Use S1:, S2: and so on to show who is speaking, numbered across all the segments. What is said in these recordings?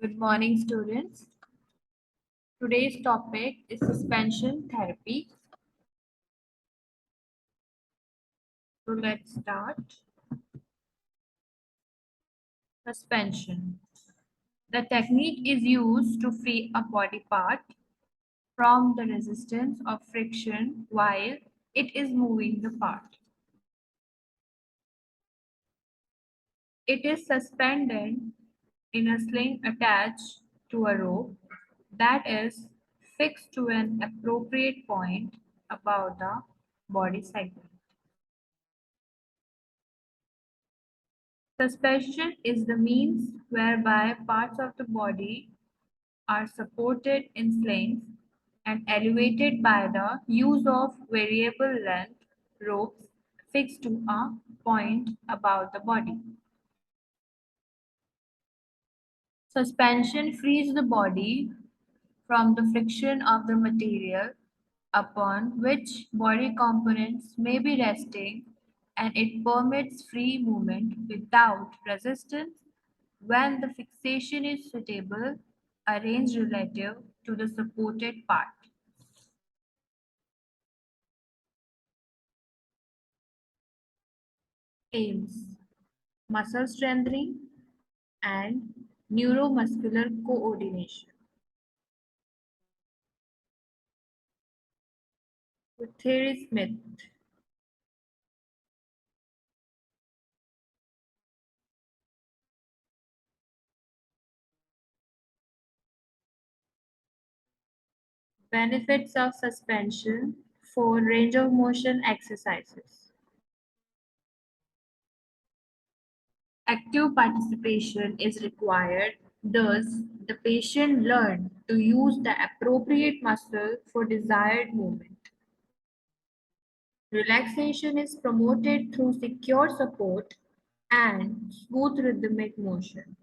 S1: Good morning, students. Today's topic is suspension therapy. So let's start. Suspension. The technique is used to free a body part from the resistance of friction while it is moving the part. It is suspended in a sling attached to a rope that is fixed to an appropriate point above the body segment. Suspension is the means whereby parts of the body are supported in slings and elevated by the use of variable length ropes fixed to a point above the body. Suspension frees the body from the friction of the material upon which body components may be resting, and it permits free movement without resistance when the fixation is suitable, arranged relative to the supported part. Aims: muscle strengthening and neuromuscular coordination. The theory Smith. Benefits of suspension for range of motion exercises. Active participation is required, thus the patient learns to use the appropriate muscle for desired movement. Relaxation is promoted through secure support and smooth rhythmic motion.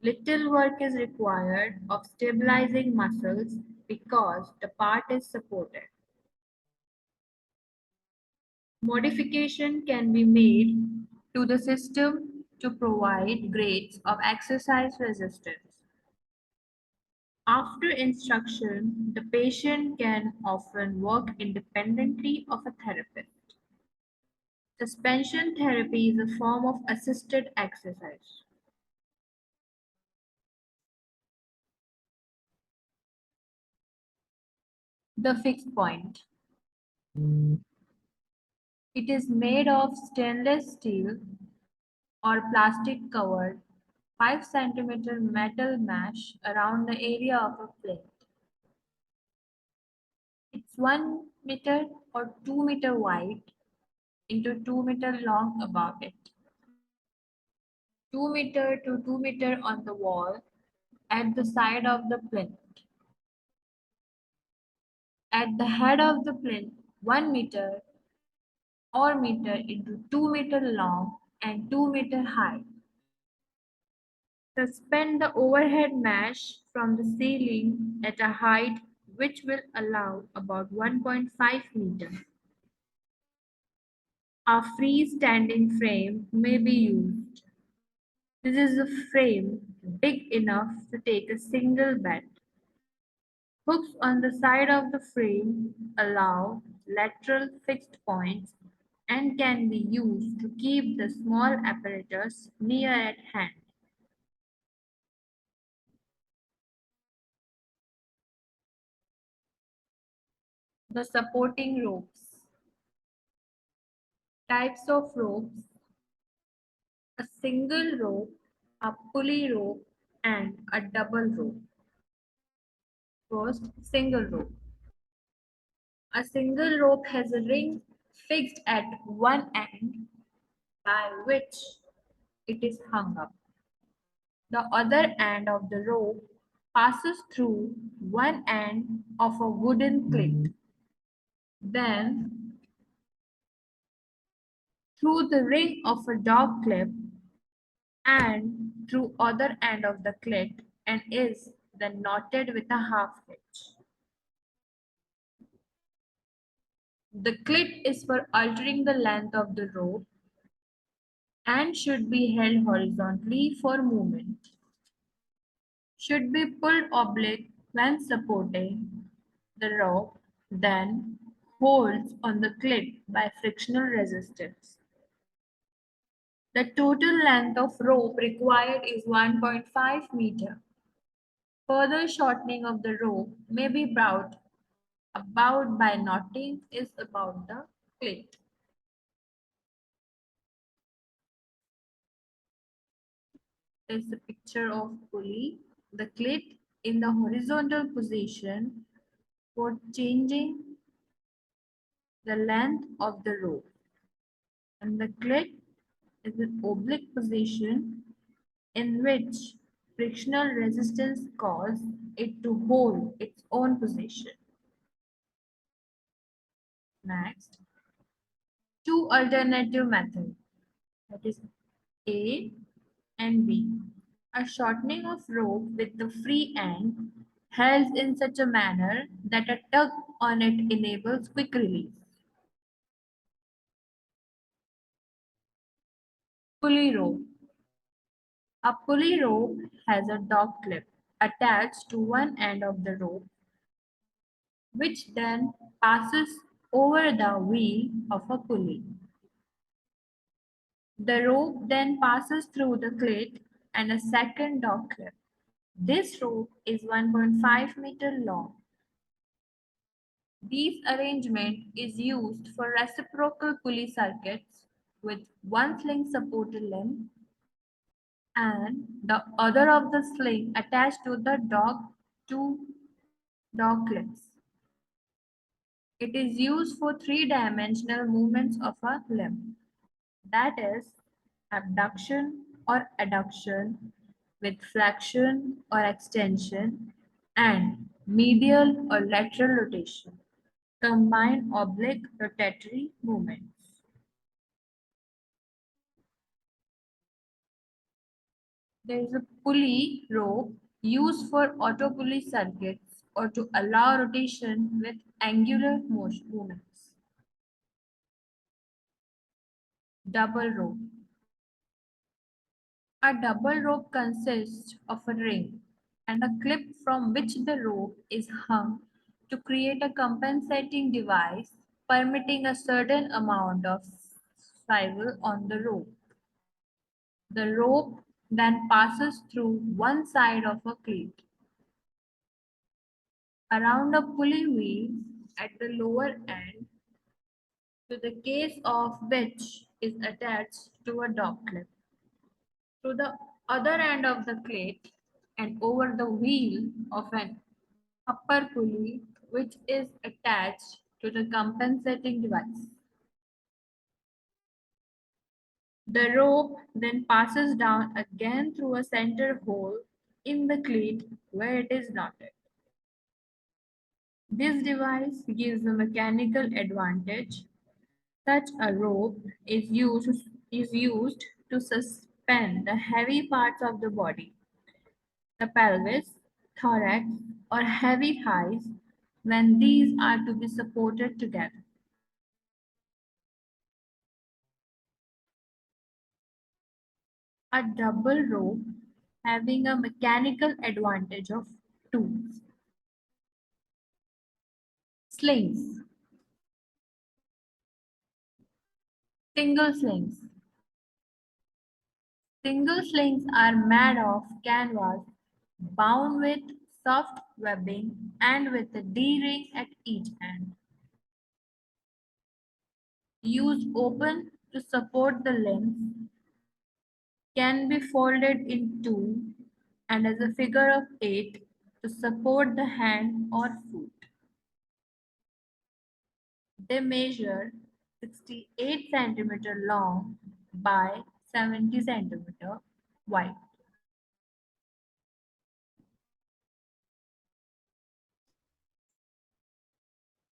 S1: Little work is required of stabilizing muscles because the part is supported. Modification can be made to the system to provide grades of exercise resistance. After instruction, the patient can often work independently of a therapist. Suspension therapy is a form of assisted exercise. The fixed point. It is made of stainless steel or plastic covered 5 centimeter metal mesh around the area of a plate. It's 1 meter or 2 meter wide into 2 meter long about it. 2 meter to 2 meter on the wall at the side of the plinth. At the head of the plinth, 1 meter or meter into 2 meter long and 2 meter high. Suspend the overhead mesh from the ceiling at a height which will allow about 1.5 meters. A freestanding frame may be used. This is a frame big enough to take a single bed. Hooks on the side of the frame allow lateral fixed points and can be used to keep the small apparatus near at hand. The supporting ropes. Types of ropes: a single rope, a pulley rope, and a double rope. First, single rope. A single rope has a ring fixed at one end by which it is hung up. The other end of the rope passes through one end of a wooden clit, then through the ring of a dog clip and through other end of the clit and is then knotted with a half hitch. The clit is for altering the length of the rope and should be held horizontally for movement. should be pulled oblique when supporting the rope, then holds on the clit by frictional resistance. The total length of rope required is 1.5 meter. Further shortening of the rope may be brought about by knotting is about the clit. Is the picture of pulley. The clit in the horizontal position for changing the length of the rope, and the clit is an oblique position in which frictional resistance causes it to hold its own position. Next, two alternative methods, that is A and B. A shortening of rope with the free end held in such a manner that a tug on it enables quick release. Pulley rope. A pulley rope has a dog clip attached to one end of the rope, which then passes over the wheel of a pulley. The rope then passes through the clit and a second dog clip. This rope is 1.5 meter long. This arrangement is used for reciprocal pulley circuits with one sling supported limb and the other of the sling attached to the two dog clips. It is used for three-dimensional movements of a limb, that is, abduction or adduction with flexion or extension and medial or lateral rotation, combined oblique rotatory movements. There is a pulley rope used for auto pulley circuits or to allow rotation with angular motion movements. Double rope. A double rope consists of a ring and a clip from which the rope is hung to create a compensating device permitting a certain amount of swivel on the rope. The rope then passes through one side of a cleat around a pulley wheel at the lower end, to the case of which is attached to a dog clip. To the other end of the cleat and over the wheel of an upper pulley which is attached to the compensating device. The rope then passes down again through a center hole in the cleat where it is knotted. This device gives a mechanical advantage. Such a rope is used to suspend the heavy parts of the body, the pelvis, thorax, or heavy thighs when these are to be supported together. A double rope having a mechanical advantage of two. Slings. Single slings. Single slings are made of canvas bound with soft webbing and with a D-ring at each end. Used open to support the limbs, can be folded in two and as a figure of 8 to support the hand or foot. They measure 68 centimeter long by 70 centimeter wide.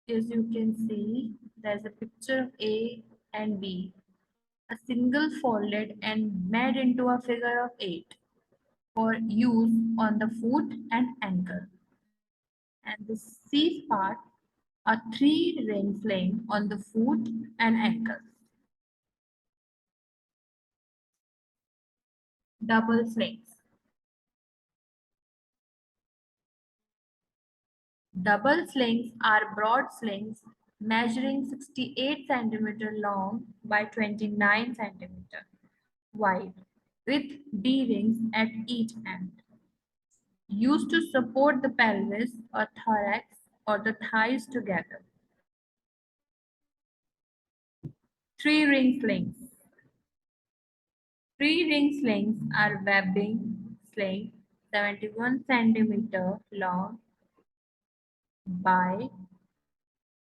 S1: As you can see, there's a picture of A and B. A single folded and made into a figure of 8 for use on the foot and ankle. And the C part, a 3-ring sling on the foot and ankle. Double slings. Double slings are broad slings measuring 68 cm long by 29 cm wide, with D-rings at each end, used to support the pelvis or thorax or the thighs together. Three-ring slings. Three-ring slings are webbing sling 71 cm long by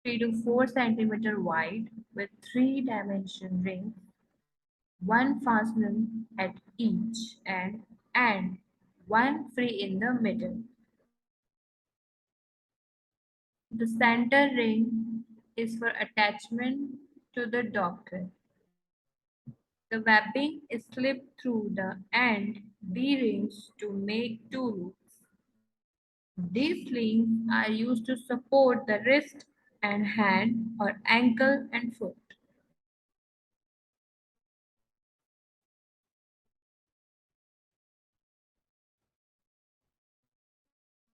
S1: 3 to 4 cm wide with three-dimension rings, one fastening at each end and one free in the middle. The center ring is for attachment to the docker. The webbing is slipped through the end D-rings to make two loops. These slings are used to support the wrist and hand or ankle and foot.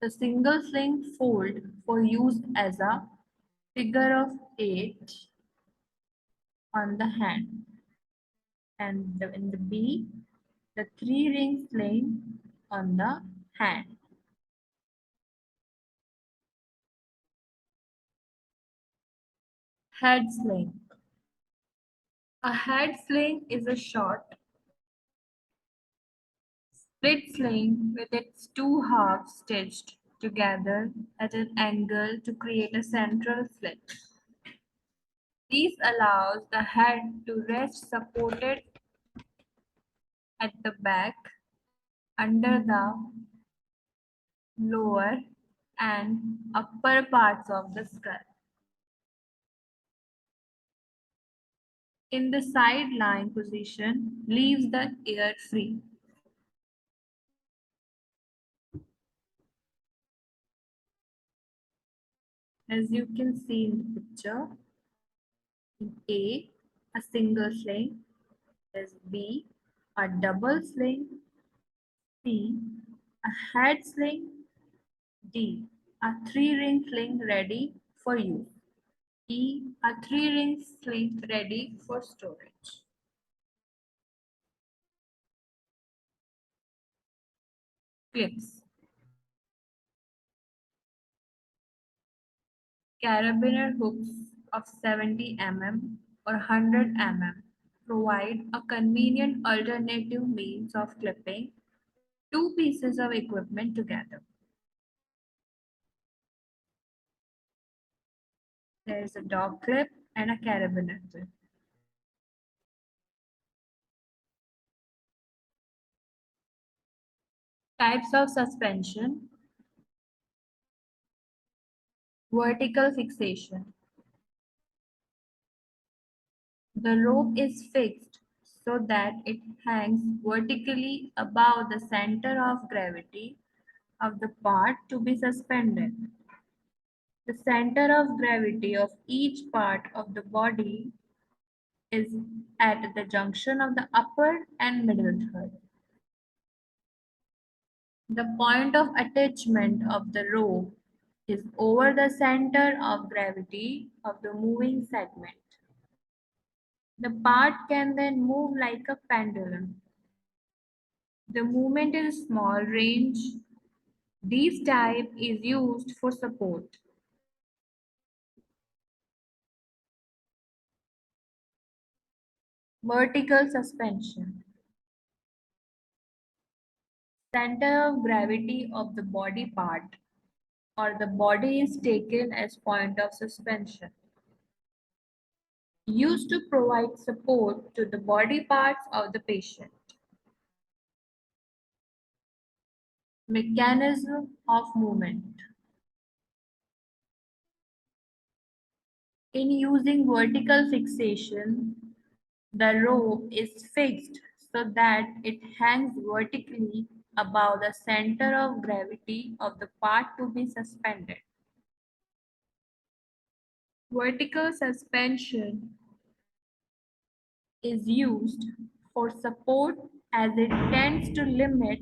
S1: The single sling fold for use as a figure of eight on the hand, and in the B, the three-ring sling on the hand. Head sling. A head sling is a short, split sling with its two halves stitched together at an angle to create a central slit. This allows the head to rest supported at the back under the lower and upper parts of the skull. In the side lying position, leaves the ear free. As you can see in the picture, in a single sling, is B, a double sling, C, a head sling, D, a three-ring sling ready for use, E, a three-ring sling ready for storage. Clips. Carabiner hooks of 70 mm or 100 mm provide a convenient alternative means of clipping two pieces of equipment together. There is a dog clip and a carabiner clip. Types of suspension. Vertical fixation. The rope is fixed so that it hangs vertically above the center of gravity of the part to be suspended. The center of gravity of each part of the body is at the junction of the upper and middle third. The point of attachment of the rope is over the center of gravity of the moving segment. The part can then move like a pendulum. The movement is small range. This type is used for support. Vertical suspension. Center of gravity of the body part or the body is taken as point of suspension. Used to provide support to the body parts of the patient. Mechanism of movement. In using vertical fixation, the rope is fixed so that it hangs vertically above the center of gravity of the part to be suspended. Vertical suspension is used for support as it tends to limit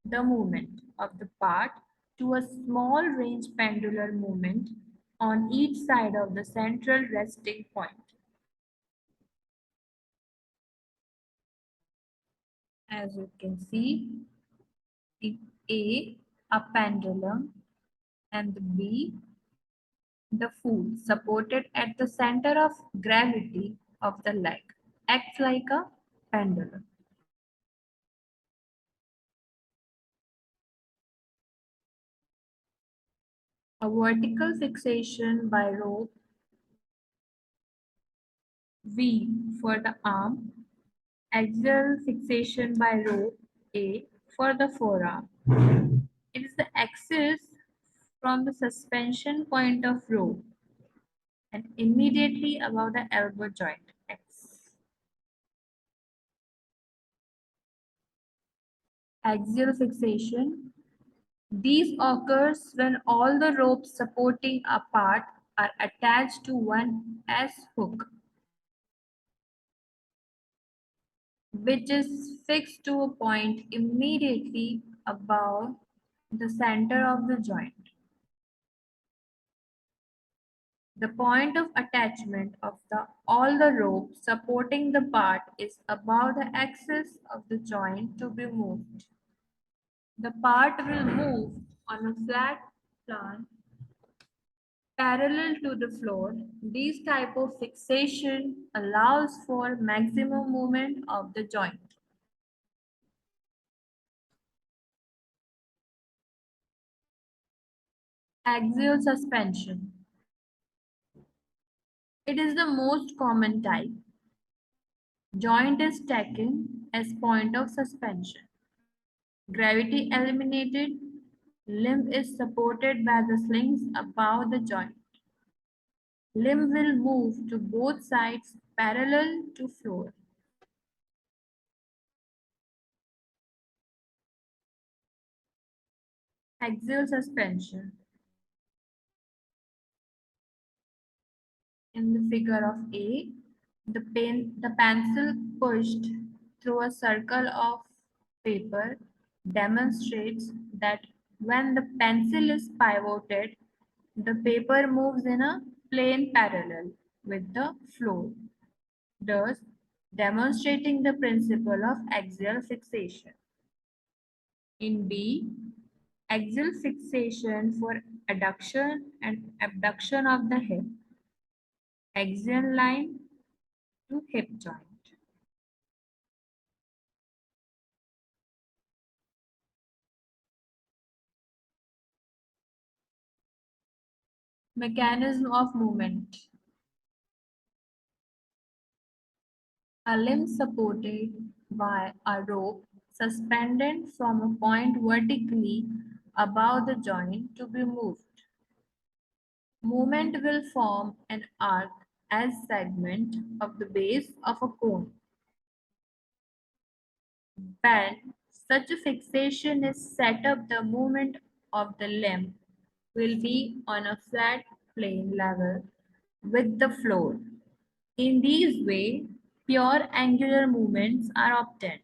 S1: the movement of the part to a small range pendular movement on each side of the central resting point. As you can see, A, a pendulum, and B, the foot supported at the center of gravity of the leg, acts like a pendulum. A vertical fixation by rope V for the arm, axial fixation by rope A for the forearm. It is the axis from the suspension point of rope and immediately above the elbow joint X. Axial fixation. These occurs when all the ropes supporting a part are attached to one S hook, which is fixed to a point immediately above the center of the joint. The point of attachment of all the ropes supporting the part is above the axis of the joint to be moved. The part will move on a flat plane parallel to the floor. This type of fixation allows for maximum movement of the joint. Axial suspension. It is the most common type. Joint is taken as point of suspension. Gravity eliminated. Limb is supported by the slings above the joint. Limb will move to both sides parallel to floor. Axial suspension. In the figure of A, the pencil pushed through a circle of paper demonstrates that when the pencil is pivoted, the paper moves in a plane parallel with the floor, thus demonstrating the principle of axial fixation. In B, axial fixation for adduction and abduction of the hip, axial line to hip joint. Mechanism of movement. A limb supported by a rope suspended from a point vertically above the joint to be moved. Movement will form an arc as segment of the base of a cone. When such a fixation is set up, the movement of the limb will be on a flat plane level with the floor. In this way, pure angular movements are obtained.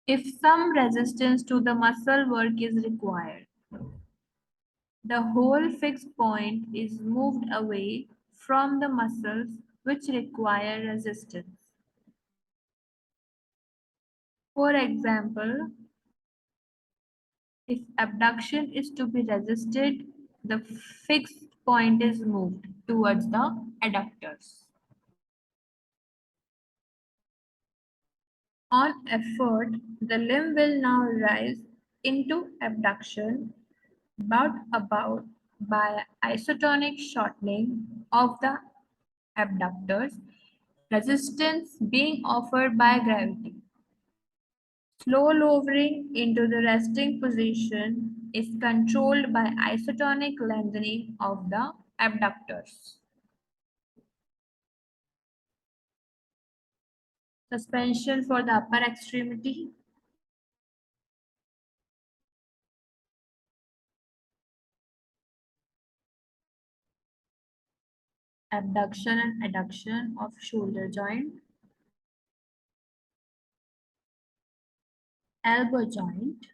S1: If some resistance to the muscle work is required, the whole fixed point is moved away from the muscles which require resistance. For example, if abduction is to be resisted, the fixed point is moved towards the adductors. On effort, the limb will now rise into abduction brought about by isotonic shortening of the abductors, resistance being offered by gravity. Slow lowering into the resting position is controlled by isotonic lengthening of the abductors. Suspension for the upper extremity. Abduction and adduction of shoulder joint. elbow joint,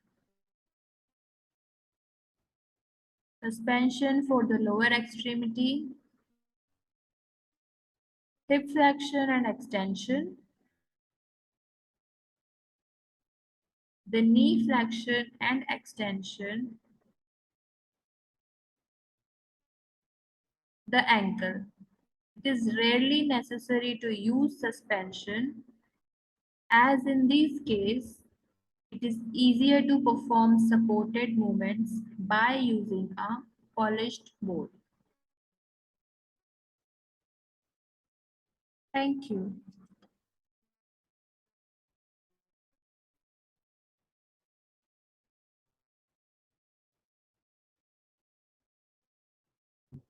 S1: suspension for the lower extremity, hip flexion and extension, the knee flexion and extension, the ankle. It is rarely necessary to use suspension, as in this case, it is easier to perform supported movements by using a polished board. Thank you.